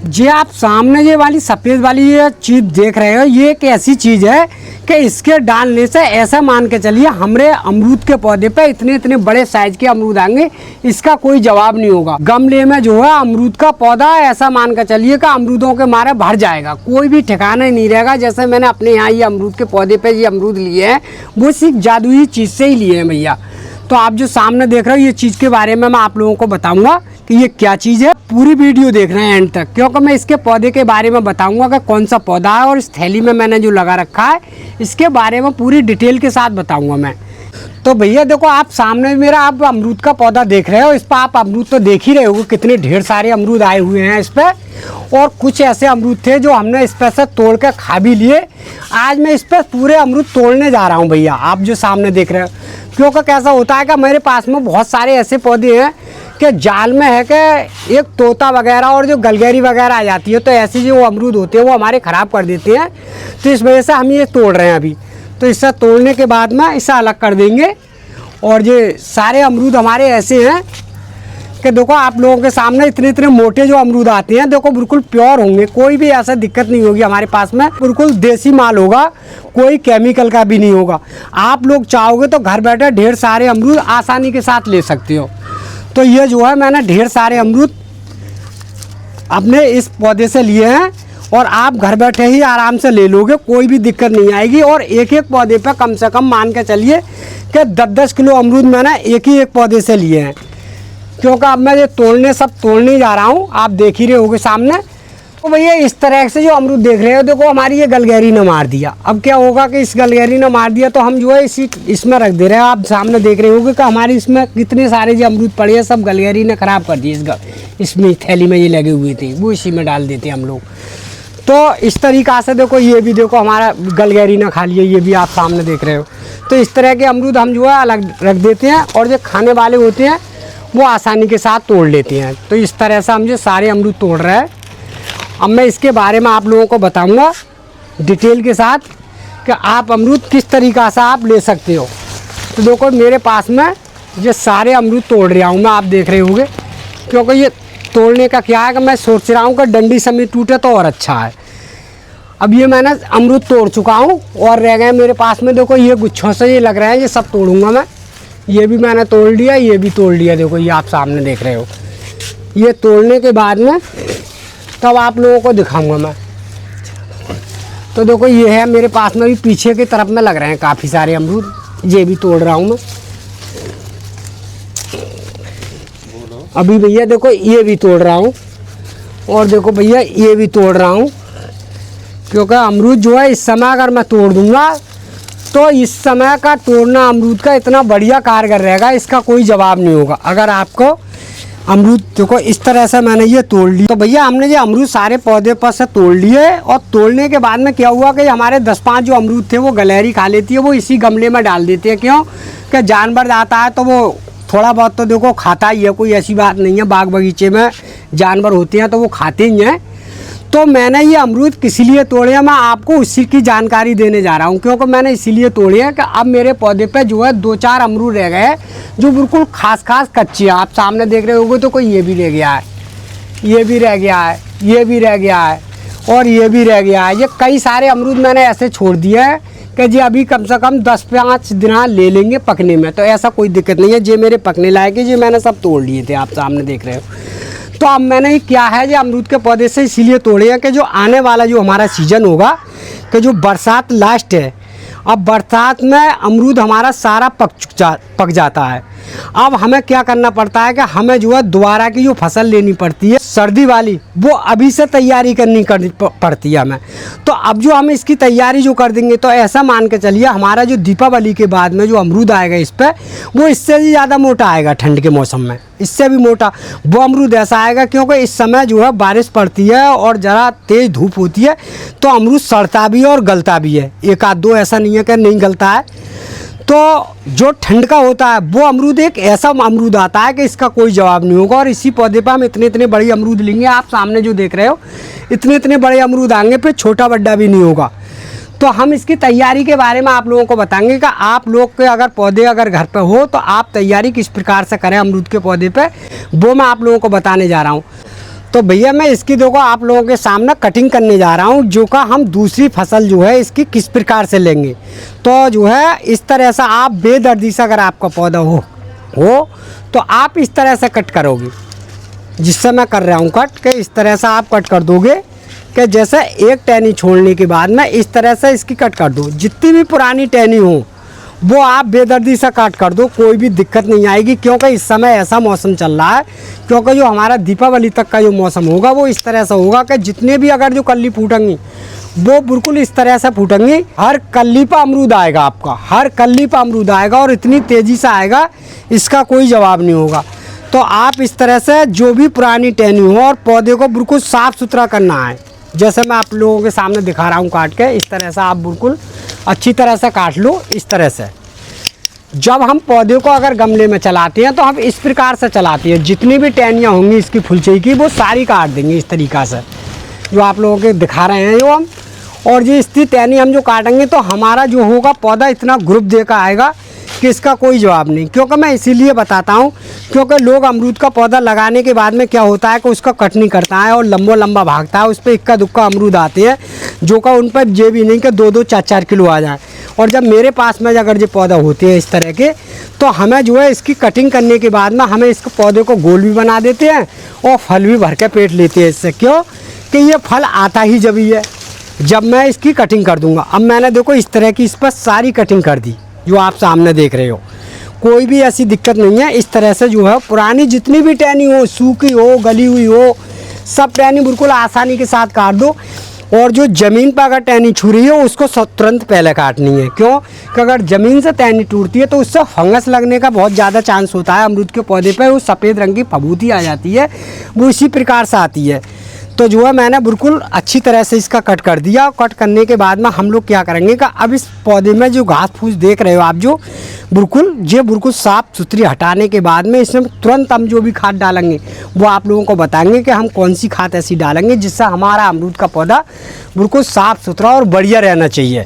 जी आप सामने ये वाली सफ़ेद वाली ये चीज़ देख रहे हो, ये एक ऐसी चीज़ है कि इसके डालने से ऐसा मान के चलिए हमारे अमरूद के पौधे पे इतने इतने बड़े साइज के अमरूद आएंगे, इसका कोई जवाब नहीं होगा। गमले में जो है अमरूद का पौधा ऐसा मान के चलिए कि अमरूदों के मारे भर जाएगा, कोई भी ठिकाना ही नहीं रहेगा। जैसे मैंने अपने यहाँ ये अमरूद के पौधे पे ये अमरूद लिए हैं, वो सिर्फ जादुई चीज़ से ही लिए हैं भैया। तो आप जो सामने देख रहे हो ये चीज़ के बारे में मैं आप लोगों को बताऊंगा कि ये क्या चीज़ है। पूरी वीडियो देख रहे हैं एंड तक, क्योंकि मैं इसके पौधे के बारे में बताऊंगा कि कौन सा पौधा है और इस थैली में मैंने जो लगा रखा है इसके बारे में पूरी डिटेल के साथ बताऊंगा मैं। तो भैया देखो, आप सामने मेरा आप अमरूद का पौधा देख रहे हो, इस पर आप अमरूद तो देख ही रहे हो कितने ढेर सारे अमरूद आए हुए हैं इस पर। और कुछ ऐसे अमरूद थे जो हमने इस पर से तोड़ कर खा भी लिए। आज मैं इस पर पूरे अमरूद तोड़ने जा रहा हूँ भैया, आप जो सामने देख रहे हो। क्योंकि कैसा होता है कि मेरे पास में बहुत सारे ऐसे पौधे हैं कि जाल में है कि एक तोता वगैरह और जो गलगेरी वगैरह आ जाती है, तो ऐसे जो अमरूद होते हैं वो हमारे ख़राब कर देते हैं। तो इस वजह से हम ये तोड़ रहे हैं अभी। तो इससे तोड़ने के बाद में इसे अलग कर देंगे। और ये सारे अमरूद हमारे ऐसे हैं कि देखो आप लोगों के सामने इतने इतने मोटे जो अमरूद आते हैं, देखो बिल्कुल प्योर होंगे, कोई भी ऐसा दिक्कत नहीं होगी हमारे पास में। बिल्कुल देसी माल होगा, कोई केमिकल का भी नहीं होगा। आप लोग चाहोगे तो घर बैठे ढेर सारे अमरूद आसानी के साथ ले सकते हो। तो ये जो है मैंने ढेर सारे अमरूद अपने इस पौधे से लिए हैं और आप घर बैठे ही आराम से ले लोगे, कोई भी दिक्कत नहीं आएगी। और एक एक पौधे पर कम से कम मान के चलिए कि 10-10 किलो अमरूद मैंने एक ही एक पौधे से लिए हैं। क्योंकि अब मैं ये सब तोड़ने जा रहा हूँ, आप देख ही रहे होगे सामने। तो भैया इस तरह से जो अमरूद देख रहे हो, देखो हमारी ये गलगेरी ने मार दिया। अब क्या होगा कि इस गलगेरी ने मार दिया तो हम जो है इसमें रख दे रहे हैं। आप सामने देख रहे होगे कि हमारी इसमें कितने सारे जो अमरूद पड़े हैं, सब गलगेरी ने ख़राब कर दिए। इसमें थैली में ये लगे हुए थे, वो इसी में डाल देते हम लोग। तो इस तरीक़ा से देखो, ये भी देखो हमारा गलगेरी ने खा लिया, ये भी आप सामने देख रहे हो। तो इस तरह के अमरूद हम जो है अलग रख देते हैं और जो खाने वाले होते हैं वो आसानी के साथ तोड़ लेते हैं। तो इस तरह से हम जो सारे अमरूद तोड़ रहे हैं। अब मैं इसके बारे में आप लोगों को बताऊंगा डिटेल के साथ कि आप अमरूद किस तरीक़ा से आप ले सकते हो। तो देखो मेरे पास में ये सारे अमरूद तोड़ रहा हूँ मैं, आप देख रहे होंगे। क्योंकि ये तोड़ने का क्या है कि मैं सोच रहा हूँ कि डंडी समेत टूटे तो और अच्छा है। अब ये मैंने अमरूद तोड़ चुका हूँ और रह गए मेरे पास में, देखो ये गुच्छों से ये लग रहा है, ये सब तोड़ूंगा मैं। ये भी मैंने तोड़ लिया, ये भी तोड़ लिया, देखो ये आप सामने देख रहे हो। ये तोड़ने के बाद में तब आप लोगों को दिखाऊंगा मैं। तो देखो ये है मेरे पास में भी, पीछे की तरफ में लग रहे हैं काफ़ी सारे अमरूद, ये भी तोड़ रहा हूँ मैं अभी भैया। देखो ये भी तोड़ रहा हूँ और देखो भैया ये भी तोड़ रहा हूँ। क्योंकि अमरूद जो है इस समय अगर मैं तोड़ दूँगा तो इस समय का तोड़ना अमरूद का इतना बढ़िया कारगर रहेगा, इसका कोई जवाब नहीं होगा। अगर आपको अमरूद देखो इस तरह से मैंने ये तोड़ लिया। तो भैया हमने ये अमरूद सारे पौधे पर से तोड़ लिए और तोड़ने के बाद में क्या हुआ कि हमारे 10-5 जो अमरूद थे वो गलहरी खा लेती है, वो इसी गमले में डाल देती है। क्यों कि जानवर आता है तो वो थोड़ा बहुत तो देखो खाता ही है, कोई ऐसी बात नहीं है। बाग बगीचे में जानवर होते हैं तो वो खाते ही हैं। तो मैंने ये अमरूद किस लिए तोड़े हैं, मैं आपको उसी की जानकारी देने जा रहा हूँ। क्योंकि मैंने इसीलिए तोड़े हैं कि अब मेरे पौधे पे जो है 2-4 अमरूद रह गए जो बिल्कुल खास कच्चे हैं। आप सामने देख रहे होंगे तो कोई ये भी रह गया है, ये भी रह गया है, ये भी रह गया है और ये भी रह गया है। ये कई सारे अमरूद मैंने ऐसे छोड़ दिए हैं कि जी अभी कम से कम 10-5 दिन ले लेंगे पकने में। तो ऐसा कोई दिक्कत नहीं है, ये मेरे पकने लायक है, ये मैंने सब तोड़ लिए थे, आप सामने देख रहे हो। तो अब मैंने क्या है जो अमरूद के पौधे से इसीलिए तोड़े हैं कि जो आने वाला जो हमारा सीज़न होगा कि जो बरसात लास्ट है, अब बरसात में अमरूद हमारा सारा पक जाता है। अब हमें क्या करना पड़ता है कि हमें जो है दोबारा की जो फसल लेनी पड़ती है सर्दी वाली, वो अभी से तैयारी करनी पड़ती है हमें। तो अब जो हम इसकी तैयारी जो कर देंगे तो ऐसा मान के चलिए हमारा जो दीपावली के बाद में जो अमरूद आएगा इस पर, वो इससे भी ज़्यादा मोटा आएगा। ठंड के मौसम में इससे भी मोटा वो अमरूद ऐसा आएगा। क्योंकि इस समय जो है बारिश पड़ती है और ज़रा तेज़ धूप होती है तो अमरूद सड़ता भी है और गलता भी है। एक आध दो ऐसा नहीं है कि नहीं गलता है। तो जो ठंड का होता है वो अमरूद एक ऐसा अमरूद आता है कि इसका कोई जवाब नहीं होगा। और इसी पौधे पर हम इतने इतने बड़े अमरूद लेंगे, आप सामने जो देख रहे हो इतने इतने बड़े अमरूद आएंगे, फिर छोटा बड्डा भी नहीं होगा। तो हम इसकी तैयारी के बारे में आप लोगों को बताएंगे कि आप लोग के अगर पौधे अगर घर पे हो तो आप तैयारी किस प्रकार से करें अमरूद के पौधे पे, वो मैं आप लोगों को बताने जा रहा हूँ। तो भैया मैं इसकी देखो आप लोगों के सामने कटिंग करने जा रहा हूँ, जो का हम दूसरी फसल जो है इसकी किस प्रकार से लेंगे। तो जो है इस तरह से आप बेदर्दी से अगर आपका पौधा हो तो आप इस तरह से कट करोगे, जिससे मैं कर रहा हूँ कट के इस तरह से आप कट कर दोगे कि जैसे एक टहनी छोड़ने के बाद में इस तरह से इसकी कट कर दो। जितनी भी पुरानी टहनी हो वो आप बेदर्दी से काट कर दो, कोई भी दिक्कत नहीं आएगी। क्योंकि इस समय ऐसा मौसम चल रहा है, क्योंकि जो हमारा दीपावली तक का जो मौसम होगा वो इस तरह से होगा कि जितने भी अगर जो कल्ली फूटेंगी वो बिल्कुल इस तरह से फूटेंगी। हर कल्ली पर अमरूद आएगा आपका, हर कल्ली पर अमरूद आएगा और इतनी तेज़ी से आएगा इसका कोई जवाब नहीं होगा। तो आप इस तरह से जो भी पुरानी टहनी हो और पौधे को बिल्कुल साफ़ सुथरा करना है, जैसे मैं आप लोगों के सामने दिखा रहा हूँ काट के। इस तरह से आप बिल्कुल अच्छी तरह से काट लो। इस तरह से जब हम पौधे को अगर गमले में चलाते हैं तो हम इस प्रकार से चलाते हैं, जितनी भी टहनियाँ होंगी इसकी फुलचई की वो सारी काट देंगे इस तरीक़ा से जो आप लोगों के दिखा रहे हैं जो हम। और जो इसकी टहनी हम जो काटेंगे तो हमारा जो होगा पौधा इतना ग्रुप देकर आएगा कि इसका कोई जवाब नहीं। क्योंकि मैं इसीलिए बताता हूँ क्योंकि लोग अमरूद का पौधा लगाने के बाद में क्या होता है कि उसका कटनी करता है और लंबा भागता है, उस पर इक्का दुक्का अमरूद आते हैं जो का उन पर ये भी नहीं कि 2-2 4-4 किलो आ जाए। और जब मेरे पास में अगर जो पौधा होते हैं इस तरह के तो हमें जो है इसकी कटिंग करने के बाद में हमें इस पौधे को गोल भी बना देते हैं और फल भी भर के पेट लेते हैं इससे। क्यों कि ये फल आता ही जब ही है जब मैं इसकी कटिंग कर दूँगा। अब मैंने देखो इस तरह की इस पर सारी कटिंग कर दी जो आप सामने देख रहे हो, कोई भी ऐसी दिक्कत नहीं है। इस तरह से जो है पुरानी जितनी भी टहनी हो, सूखी हो, गली हुई हो, सब टहनी बिल्कुल आसानी के साथ काट दो। और जो ज़मीन पर अगर टहनी छू रही है उसको तुरंत पहले काटनी है। क्यों कि अगर ज़मीन से टहनी टूटती है तो उससे फंगस लगने का बहुत ज़्यादा चांस होता है। अमरूद के पौधे पर वो सफ़ेद रंग की फफूंदी आ जाती है, वो इसी प्रकार से आती है। तो जो है मैंने बिल्कुल अच्छी तरह से इसका कट कर दिया। कट करने के बाद में हम लोग क्या करेंगे कि अब इस पौधे में जो घास फूस देख रहे हो आप जो बिल्कुल साफ़ सुथरी हटाने के बाद में इसमें तुरंत हम जो भी खाद डालेंगे वो आप लोगों को बताएंगे कि हम कौन सी खाद ऐसी डालेंगे जिससे हमारा अमरूद का पौधा बिल्कुल साफ़ सुथरा और बढ़िया रहना चाहिए।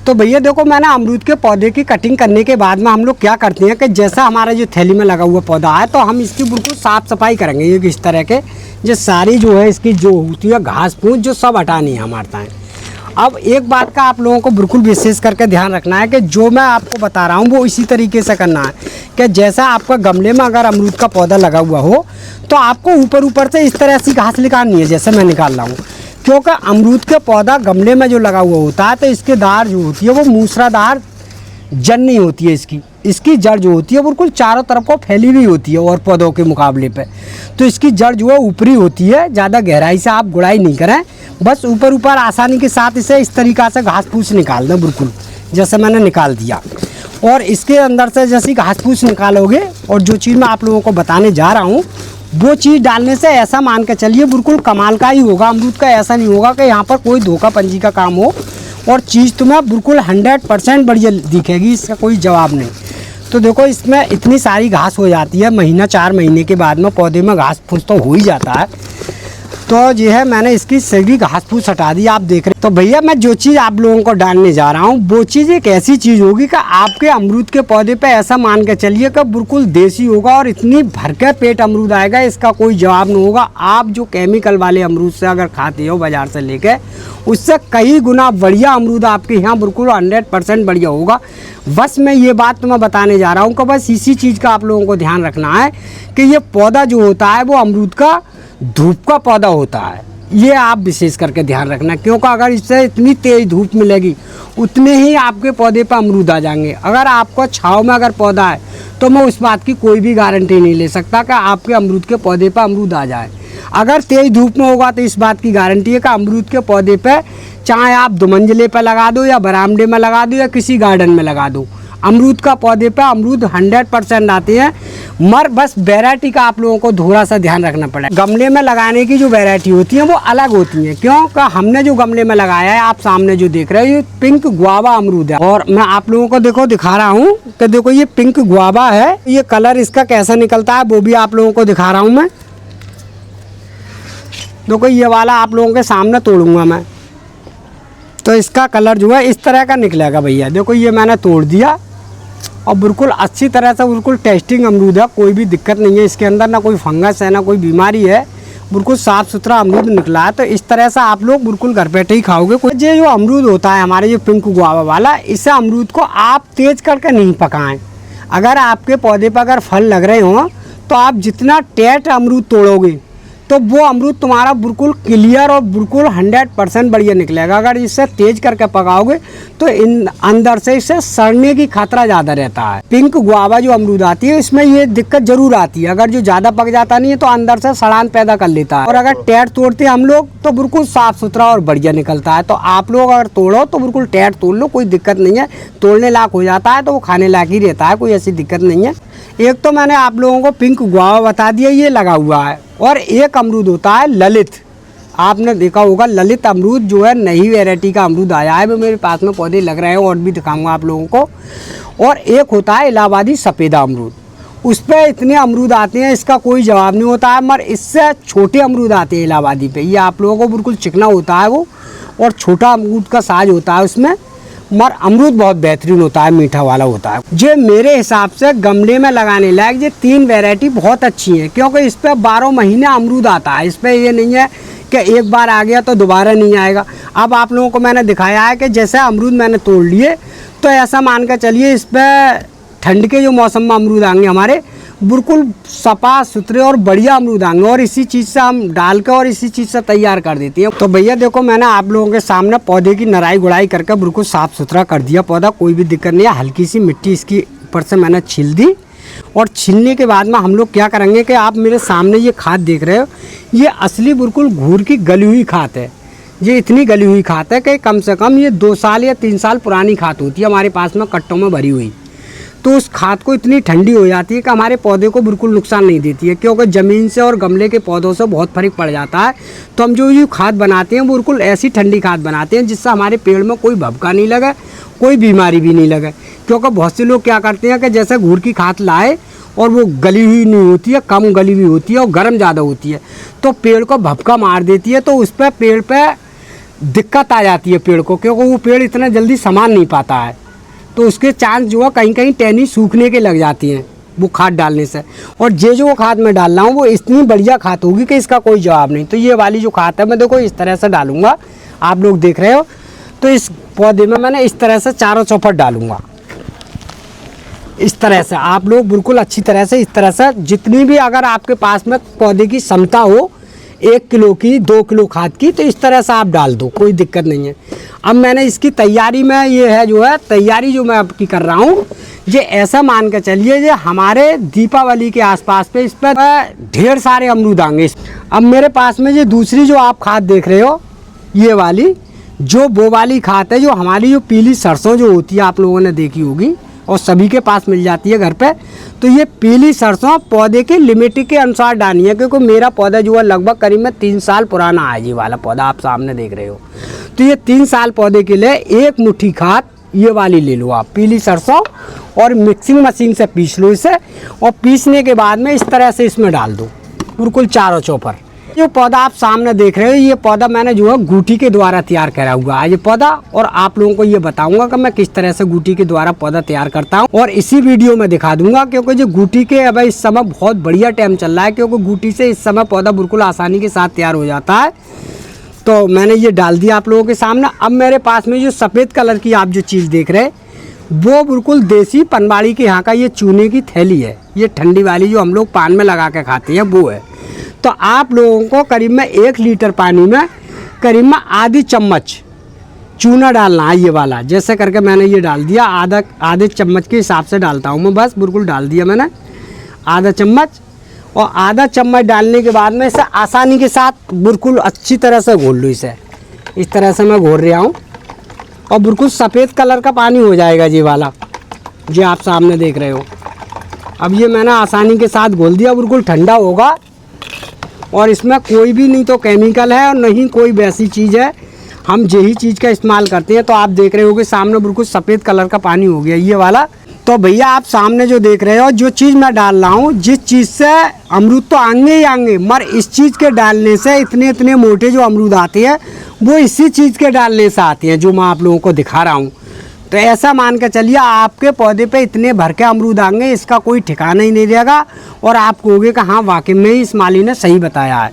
तो भैया देखो मैंने अमरूद के पौधे की कटिंग करने के बाद में हम लोग क्या करते हैं कि जैसा हमारा जो थैली में लगा हुआ पौधा है तो हम इसकी बिल्कुल साफ़ सफाई करेंगे। ये इस तरह के जो सारी जो है इसकी जो होती है घास फूस जो सब हटानी है हमारे टाइम। अब एक बात का आप लोगों को बिल्कुल विशेष करके ध्यान रखना है कि जो मैं आपको बता रहा हूँ वो इसी तरीके से करना है कि जैसा आपका गमले में अगर अमरूद का पौधा लगा हुआ हो तो आपको ऊपर से इस तरह से घास निकालनी है जैसे मैं निकाल रहा हूँ। क्योंकि अमरूद का पौधा गमले में जो लगा हुआ होता है तो इसके दार जो होती है वो मूसलाधार जड़ नहीं होती है। इसकी जड़ जो होती है बिल्कुल चारों तरफ को फैली हुई होती है और पौधों के मुकाबले पे। तो इसकी जड़ जो है ऊपरी होती है, ज़्यादा गहराई से आप गुड़ाई नहीं करें, बस ऊपर आसानी के साथ इसे इस तरीक़ा से घास फूस निकाल दें बिल्कुल जैसे मैंने निकाल दिया। और इसके अंदर से जैसे घास फूस निकालोगे और जो चीज़ मैं आप लोगों को बताने जा रहा हूँ वो चीज़ डालने से ऐसा मान के चलिए बिल्कुल कमाल का ही होगा अमरूद का। ऐसा नहीं होगा कि यहाँ पर कोई धोखापंजी का काम हो और चीज़ तुम्हें बिल्कुल 100% बढ़िया दिखेगी, इसका कोई जवाब नहीं। तो देखो इसमें इतनी सारी घास हो जाती है, महीना 4 महीने के बाद में पौधे में घास फूस तो हो ही जाता है। तो ये है मैंने इसकी सभी घास फूस हटा दी आप देख रहे। तो भैया मैं जो चीज़ आप लोगों को डालने जा रहा हूँ वो चीज़ एक ऐसी चीज़ होगी कि आपके अमरूद के पौधे पे ऐसा मान के चलिए कि बिल्कुल देसी होगा और इतनी भर के पेट अमरूद आएगा, इसका कोई जवाब नहीं होगा। आप जो केमिकल वाले अमरूद से अगर खाते हो बाज़ार से लेके उससे कई गुना बढ़िया अमरूद आपके यहाँ बिल्कुल 100% बढ़िया होगा। बस मैं ये बात तुम्हें बताने जा रहा हूँ कि बस इसी चीज़ का आप लोगों को ध्यान रखना है कि ये पौधा जो होता है वो अमरूद का धूप का पौधा होता है, ये आप विशेष करके ध्यान रखना। क्योंकि अगर इससे इतनी तेज़ धूप मिलेगी उतने ही आपके पौधे पर अमरूद आ जाएंगे। अगर आपको छाँव में अगर पौधा है तो मैं उस बात की कोई भी गारंटी नहीं ले सकता कि आपके अमरूद के पौधे पर अमरूद आ जाए। अगर तेज़ धूप में होगा तो इस बात की गारंटी है कि अमरूद के पौधे पे चाहे आप 2 मंजिले पे लगा दो या बरामदे में लगा दो या किसी गार्डन में लगा दो, अमरूद का पौधे पे अमरूद 100% आते हैं। मर बस वैरायटी का आप लोगों को थोड़ा सा ध्यान रखना पड़ेगा। गमले में लगाने की जो वैरायटी होती है वो अलग होती है। क्योंकि हमने जो गमले में लगाया है आप सामने जो देख रहे हो ये पिंक गुआवा अमरूद है। और मैं आप लोगों को देखो दिखा रहा हूँ कि देखो ये पिंक गुआवा है, ये कलर इसका कैसा निकलता है वो भी आप लोगों को दिखा रहा हूँ मैं। देखो ये वाला आप लोगों के सामने तोड़ूंगा मैं, तो इसका कलर जो है इस तरह का निकलेगा भैया। देखो ये मैंने तोड़ दिया और बिल्कुल अच्छी तरह से बिल्कुल टेस्टिंग अमरूद है, कोई भी दिक्कत नहीं है इसके अंदर, ना कोई फंगस है ना कोई बीमारी है। बिल्कुल साफ़ सुथरा अमरूद निकला है। तो इस तरह से आप लोग बिल्कुल घर बैठे ही खाओगे। ये जो अमरूद होता है हमारे जो पिंक गुआवा वाला, इस अमरूद को आप तेज़ करके नहीं पकाएं। अगर आपके पौधे पर अगर फल लग रहे हों तो आप जितना टेट अमरूद तोड़ोगे तो वो अमरूद तुम्हारा बिल्कुल क्लियर और बिल्कुल 100% बढ़िया निकलेगा। अगर इसे तेज करके पकाओगे तो इन अंदर से इसे सड़ने की खतरा ज़्यादा रहता है। पिंक गुआवा जो अमरूद आती है इसमें ये दिक्कत जरूर आती है, अगर जो ज़्यादा पक जाता नहीं है तो अंदर से सड़ान पैदा कर लेता है। और अगर टेट तोड़ते हैं हम लोग तो बिल्कुल साफ़ सुथरा और बढ़िया निकलता है। तो आप लोग अगर तोड़ो तो बिल्कुल टेट तोड़ लो, कोई दिक्कत नहीं है। तोड़ने लायक हो जाता है तो वो खाने लायक ही रहता है, कोई ऐसी दिक्कत नहीं है। एक तो मैंने आप लोगों को पिंक गुआवा बता दिया, ये लगा हुआ है। और एक अमरूद होता है ललित, आपने देखा होगा ललित अमरूद जो है नई वैरायटी का अमरूद आया है, वो मेरे पास में पौधे लग रहे हैं और भी दिखाऊंगा आप लोगों को। और एक होता है इलाहाबादी सफ़ेदा अमरूद, उस पर इतने अमरूद आते हैं इसका कोई जवाब नहीं होता है। मगर इससे छोटे अमरूद आते हैं इलाहाबादी पे, ये आप लोगों को बिल्कुल चिकना होता है वो, और छोटा अमरूद का साइज होता है उसमें। मगर अमरूद बहुत बेहतरीन होता है, मीठा वाला होता है। ये मेरे हिसाब से गमले में लगाने लायक ये 3 वैरायटी बहुत अच्छी हैं, क्योंकि इस पर 12 महीने अमरूद आता है। इस पर ये नहीं है कि एक बार आ गया तो दोबारा नहीं आएगा। अब आप लोगों को मैंने दिखाया है कि जैसे अमरूद मैंने तोड़ लिए तो ऐसा मान कर चलिए इस पर ठंड के जो मौसम में अमरूद आएंगे हमारे बिल्कुल सफा सुथरे और बढ़िया अमरूद आएंगे। और इसी चीज़ से हम डाल के और इसी चीज़ से तैयार कर देती हैं। तो भैया देखो मैंने आप लोगों के सामने पौधे की नराई गुड़ाई करके बिल्कुल साफ़ सुथरा कर दिया पौधा, कोई भी दिक्कत नहीं है। हल्की सी मिट्टी इसकी ऊपर से मैंने छील दी। और छीलने के बाद में हम लोग क्या करेंगे कि आप मेरे सामने ये खाद देख रहे हो, ये असली बिल्कुल घूर की गली हुई खाद है। ये इतनी गली हुई खाद है कि कम से कम ये 2 साल या 3 साल पुरानी खाद होती है हमारे पास में कट्टों में भरी हुई। तो उस खाद को इतनी ठंडी हो जाती है कि हमारे पौधे को बिल्कुल नुकसान नहीं देती है, क्योंकि ज़मीन से और गमले के पौधों से बहुत फर्क पड़ जाता है। तो हम जो ये खाद बनाते हैं वो बिल्कुल ऐसी ठंडी खाद बनाते हैं जिससे हमारे पेड़ में कोई भभका नहीं लगे, कोई बीमारी भी नहीं लगे। क्योंकि बहुत से लोग क्या करते हैं कि जैसे घूर की खाद लाए और वो गली हुई नहीं होती है, कम गली हुई होती है और गर्म ज़्यादा होती है, तो पेड़ को भभका मार देती है। तो उस पर पेड़ पर दिक्कत आ जाती है पेड़ को, क्योंकि वो पेड़ इतना जल्दी संभाल नहीं पाता है। तो उसके चांस जो है कहीं कहीं टहनी सूखने के लग जाती हैं वो खाद डालने से। और जो वो खाद मैं डाल रहा हूँ वो इतनी बढ़िया खाद होगी कि इसका कोई जवाब नहीं। तो ये वाली जो खाद है मैं देखो इस तरह से डालूँगा, आप लोग देख रहे हो। तो इस पौधे में मैंने इस तरह से चारों चौपट डालूँगा, इस तरह से आप लोग बिल्कुल अच्छी तरह से इस तरह से जितनी भी अगर आपके पास में पौधे की क्षमता हो 1 किलो की 2 किलो खाद की, तो इस तरह से आप डाल दो, कोई दिक्कत नहीं है। अब मैंने इसकी तैयारी में ये है जो है तैयारी जो मैं आपकी कर रहा हूँ, ये ऐसा मान कर चलिए ये हमारे दीपावली के आसपास पे इस पर ढेर सारे अमरूद आएंगे। अब मेरे पास में ये दूसरी जो आप खाद देख रहे हो ये वाली, जो वो वाली खाद है जो हमारी जो पीली सरसों जो होती है आप लोगों ने देखी होगी और सभी के पास मिल जाती है घर पे। तो ये पीली सरसों पौधे की लिमिट के अनुसार डालनी है, क्योंकि मेरा पौधा जो है लगभग करीब में 3 साल पुराना है। ये वाला पौधा आप सामने देख रहे हो, तो ये 3 साल पौधे के लिए 1 मुट्ठी खाद ये वाली ले लो आप पीली सरसों, और मिक्सिंग मशीन से पीस लो इसे। और पीसने के बाद में इस तरह से इसमें डाल दो बिल्कुल चारों चौपर। ये पौधा आप सामने देख रहे हो, ये पौधा मैंने जो है गूटी के द्वारा तैयार करा हुआ है ये पौधा। और आप लोगों को ये बताऊंगा कि मैं किस तरह से गूटी के द्वारा पौधा तैयार करता हूँ, और इसी वीडियो में दिखा दूंगा। क्योंकि जो गूटी के अब इस समय बहुत बढ़िया टाइम चल रहा है, क्योंकि गूटी से इस समय पौधा बिल्कुल आसानी के साथ तैयार हो जाता है। तो मैंने ये डाल दिया आप लोगों के सामने। अब मेरे पास में जो सफ़ेद कलर की आप जो चीज़ देख रहे हैं वो बिल्कुल देसी पनवाड़ी के यहाँ का ये चूने की थैली है, ये ठंडी वाली जो हम लोग पान में लगा के खाते हैं वो है। तो आप लोगों को करीब में 1 लीटर पानी में करीब में आधी चम्मच चूना डालना है ये वाला। जैसे करके मैंने ये डाल दिया, आधे चम्मच के हिसाब से डालता हूँ मैं, बस बिल्कुल डाल दिया मैंने आधा चम्मच। और आधा चम्मच डालने के बाद में इसे आसानी के साथ बिल्कुल अच्छी तरह से घोल लो इसे। इस तरह से मैं घोल रहा हूँ और बिल्कुल सफ़ेद कलर का पानी हो जाएगा ये वाला, जो आप सामने देख रहे हो। अब ये मैंने आसानी के साथ घोल दिया, बिल्कुल ठंडा होगा और इसमें कोई भी नहीं तो केमिकल है और नहीं कोई वैसी चीज़ है, हम यही चीज़ का इस्तेमाल करते हैं। तो आप देख रहे होगे सामने बिल्कुल सफ़ेद कलर का पानी हो गया ये वाला। तो भैया आप सामने जो देख रहे हो जो चीज़ मैं डाल रहा हूँ, जिस चीज़ से अमरूद तो आएंगे ही आएंगे, मगर इस चीज़ के डालने से इतने इतने मोटे जो अमरूद आते हैं वो इसी चीज़ के डालने से आते हैं जो मैं आप लोगों को दिखा रहा हूँ। तो ऐसा मान के चलिए आपके पौधे पे इतने भर के अमरूद आएंगे, इसका कोई ठिकाना ही नहीं रहेगा और आप कहोगे कि हाँ वाकई में ही इस माली ने सही बताया है।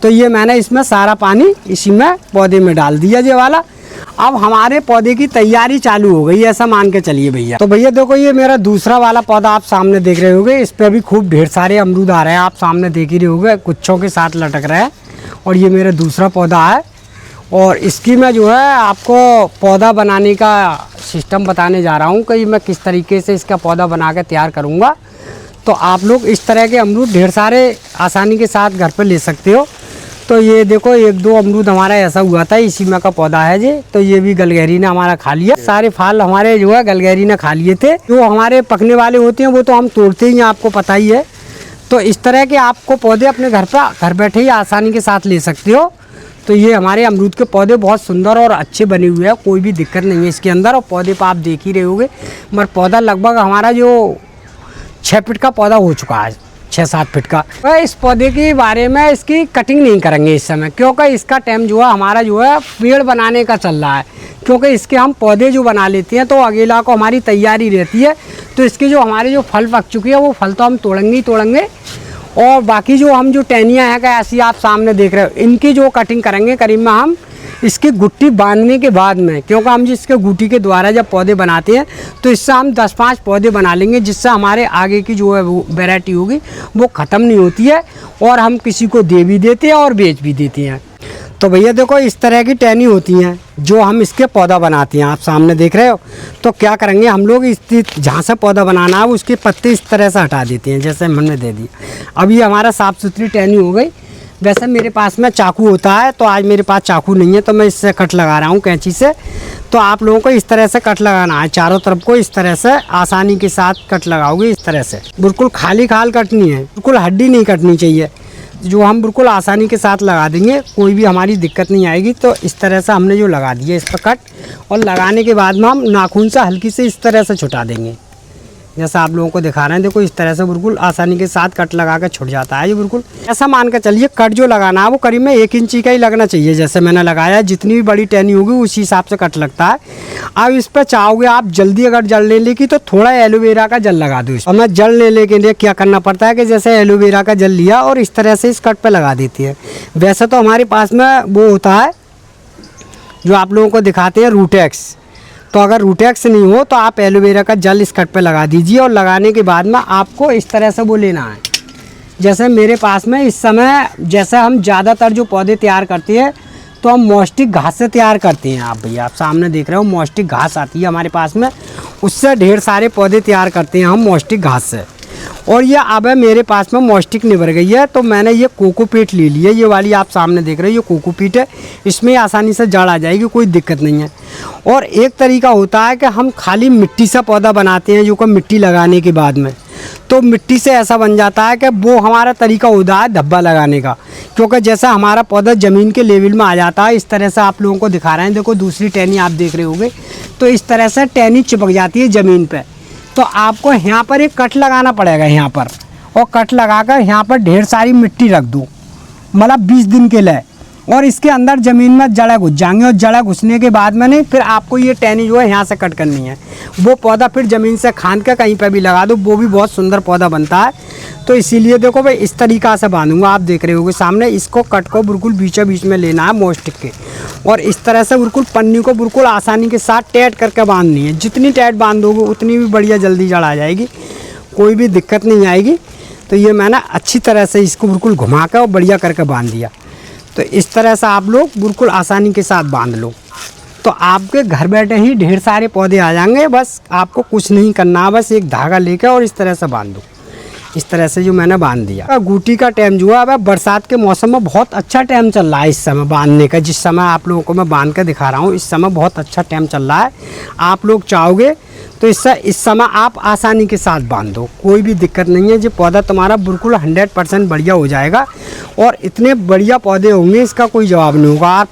तो ये मैंने इसमें सारा पानी इसी में पौधे में डाल दिया ये वाला। अब हमारे पौधे की तैयारी चालू हो गई, ऐसा मान के चलिए भैया। तो भैया देखो ये मेरा दूसरा वाला पौधा आप सामने देख रहे होंगे, इस पर भी खूब ढेर सारे अमरूद आ रहे हैं, आप सामने देख ही रहे होंगे, गुच्छों के साथ लटक रहे हैं। और ये मेरा दूसरा पौधा है और इसकी मैं जो है आपको पौधा बनाने का सिस्टम बताने जा रहा हूँ कि मैं किस तरीके से इसका पौधा बना के तैयार करूँगा। तो आप लोग इस तरह के अमरूद ढेर सारे आसानी के साथ घर पर ले सकते हो। तो ये देखो एक दो अमरूद हमारा ऐसा हुआ था, इसी में का पौधा है जी। तो ये भी गलगैरी ने हमारा खा लिया, सारे फल हमारे जो है गलगैरी ने खा लिए थे। जो हमारे पकने वाले होते हैं वो तो हम तोड़ते ही हैं, आपको पता ही है। तो इस तरह के आपको पौधे अपने घर बैठे ही आसानी के साथ ले सकते हो। तो ये हमारे अमरूद के पौधे बहुत सुंदर और अच्छे बने हुए हैं, कोई भी दिक्कत नहीं है इसके अंदर। और पौधे पर आप देख ही रहे होगे, मगर पौधा लगभग हमारा जो 6 फीट का पौधा हो चुका है, 6-7 फीट का। तो इस पौधे के बारे में इसकी कटिंग नहीं करेंगे इस समय, क्योंकि इसका टाइम जो है हमारा जो है पेड़ बनाने का चल रहा है। क्योंकि इसके हम पौधे जो बना लेते हैं तो अगेला को हमारी तैयारी रहती है। तो इसके जो हमारे जो फल पक चुके हैं वो फल तो हम तोड़ेंगे ही तोड़ेंगे। और बाकी जो हम जो टहनियाँ हैं ऐसी आप सामने देख रहे हो, इनकी जो कटिंग करेंगे करीब में हम इसकी गुट्टी बांधने के बाद में। क्योंकि हम जिसके गुट्टी के द्वारा जब पौधे बनाते हैं तो इससे हम 10-5 पौधे बना लेंगे, जिससे हमारे आगे की जो है वो वैरायटी होगी वो ख़त्म नहीं होती है और हम किसी को दे भी देते हैं और बेच भी देते हैं। तो भैया देखो इस तरह की टहनी होती हैं जो हम इसके पौधा बनाते हैं, आप सामने देख रहे हो। तो क्या करेंगे हम लोग, इस जहाँ से पौधा बनाना है उसके पत्ते इस तरह से हटा देते हैं, जैसे हमने दे दिया। अब ये हमारा साफ़ सुथरी टहनी हो गई। वैसे मेरे पास में चाकू होता है, तो आज मेरे पास चाकू नहीं है तो मैं इससे कट लगा रहा हूँ कैंची से। तो आप लोगों को इस तरह से कट लगाना है, चारों तरफ को इस तरह से आसानी के साथ कट लगाओगे इस तरह से। बिल्कुल खाली खाल कटनी है, बिल्कुल हड्डी नहीं कटनी चाहिए, जो हम बिल्कुल आसानी के साथ लगा देंगे, कोई भी हमारी दिक्कत नहीं आएगी। तो इस तरह से हमने जो लगा दिया इस पर कट, और लगाने के बाद में हम नाखून से हल्की से इस तरह से छुटा देंगे, जैसा आप लोगों को दिखा रहे हैं। देखो इस तरह से बिल्कुल आसानी के साथ कट लगा कर छुट जाता है ये बिल्कुल। ऐसा मान कर चलिए कट जो लगाना है वो करीब में 1 इंची का ही लगना चाहिए, जैसे मैंने लगाया। जितनी भी बड़ी टहनी होगी उसी हिसाब से कट लगता है। अब इस पर चाहोगे आप जल्दी अगर जल लेने की तो थोड़ा एलोवेरा का जल लगा दो। और मैं जल लेने के लिए क्या करना पड़ता है कि जैसे एलोवेरा का जल लिया और इस तरह से इस कट पर लगा देती है। वैसे तो हमारे पास में वो होता है जो आप लोगों को दिखाते हैं रूटेक्स। तो अगर रूटेक्स नहीं हो तो आप एलोवेरा का जल इस कट पे लगा दीजिए। और लगाने के बाद में आपको इस तरह से वो लेना है, जैसे मेरे पास में इस समय जैसे हम ज़्यादातर जो पौधे तैयार करते हैं तो हम मौस्टिक घास से तैयार करते हैं। आप भैया आप सामने देख रहे हो मौस्टिक घास आती है हमारे पास में, उससे ढेर सारे पौधे तैयार करते हैं हम मौस्टिक घास से। और ये अब मेरे पास में मौस्टिक निभर गई है तो मैंने ये कोकोपीट ले ली है, ये वाली आप सामने देख रहे हो ये कोकोपीट है। इसमें आसानी से जड़ आ जाएगी, कोई दिक्कत नहीं है। और एक तरीका होता है कि हम खाली मिट्टी से पौधा बनाते हैं, जो कि मिट्टी लगाने के बाद में तो मिट्टी से ऐसा बन जाता है कि वो हमारा तरीका होता है धब्बा लगाने का। क्योंकि जैसा हमारा पौधा ज़मीन के लेवल में आ जाता है, इस तरह से आप लोगों को दिखा रहे हैं। देखो दूसरी टहनी आप देख रहे होंगे, तो इस तरह से टहनी चिपक जाती है ज़मीन पे। तो आपको यहाँ पर एक कट लगाना पड़ेगा यहाँ पर, और कट लगाकर यहाँ पर ढेर सारी मिट्टी रख दो, मतलब 20 दिन के लिए। और इसके अंदर ज़मीन में जड़ें घुस जाएंगी, और जड़ें घुसने के बाद में नहीं फिर आपको ये टहनी जो है यहाँ से कट करनी है। वो पौधा फिर ज़मीन से खान के कहीं पर भी लगा दो, वो भी बहुत सुंदर पौधा बनता है। तो इसीलिए देखो भाई इस तरीक़ा से बांधूंगा, आप देख रहे होगे सामने। इसको कट को बिल्कुल बीचों बीच में लेना है मौस्टिक के, और इस तरह से बिल्कुल पन्नी को बिल्कुल आसानी के साथ टाइट करके बांधनी है। जितनी टाइट बांधोगे उतनी भी बढ़िया जल्दी जड़ आ जाएगी, कोई भी दिक्कत नहीं आएगी। तो ये मैंने अच्छी तरह से इसको बिल्कुल घुमा कर और बढ़िया करके बांध दिया। तो इस तरह से आप लोग बिल्कुल आसानी के साथ बांध लो, तो आपके घर बैठे ही ढेर सारे पौधे आ जाएंगे। बस आपको कुछ नहीं करना, बस एक धागा लेकर और इस तरह से बांध दो। इस तरह से जो मैंने बांध दिया। गुटी का टाइम जो है अब बरसात के मौसम में बहुत अच्छा टाइम चल रहा है इस समय बांधने का। जिस समय आप लोगों को मैं बांध कर दिखा रहा हूँ, इस समय बहुत अच्छा टाइम चल रहा है। आप लोग चाहोगे तो इस समय आप आसानी के साथ बांध दो, कोई भी दिक्कत नहीं है। जो पौधा तुम्हारा बिल्कुल 100% बढ़िया हो जाएगा, और इतने बढ़िया पौधे होंगे इसका कोई जवाब नहीं होगा। आप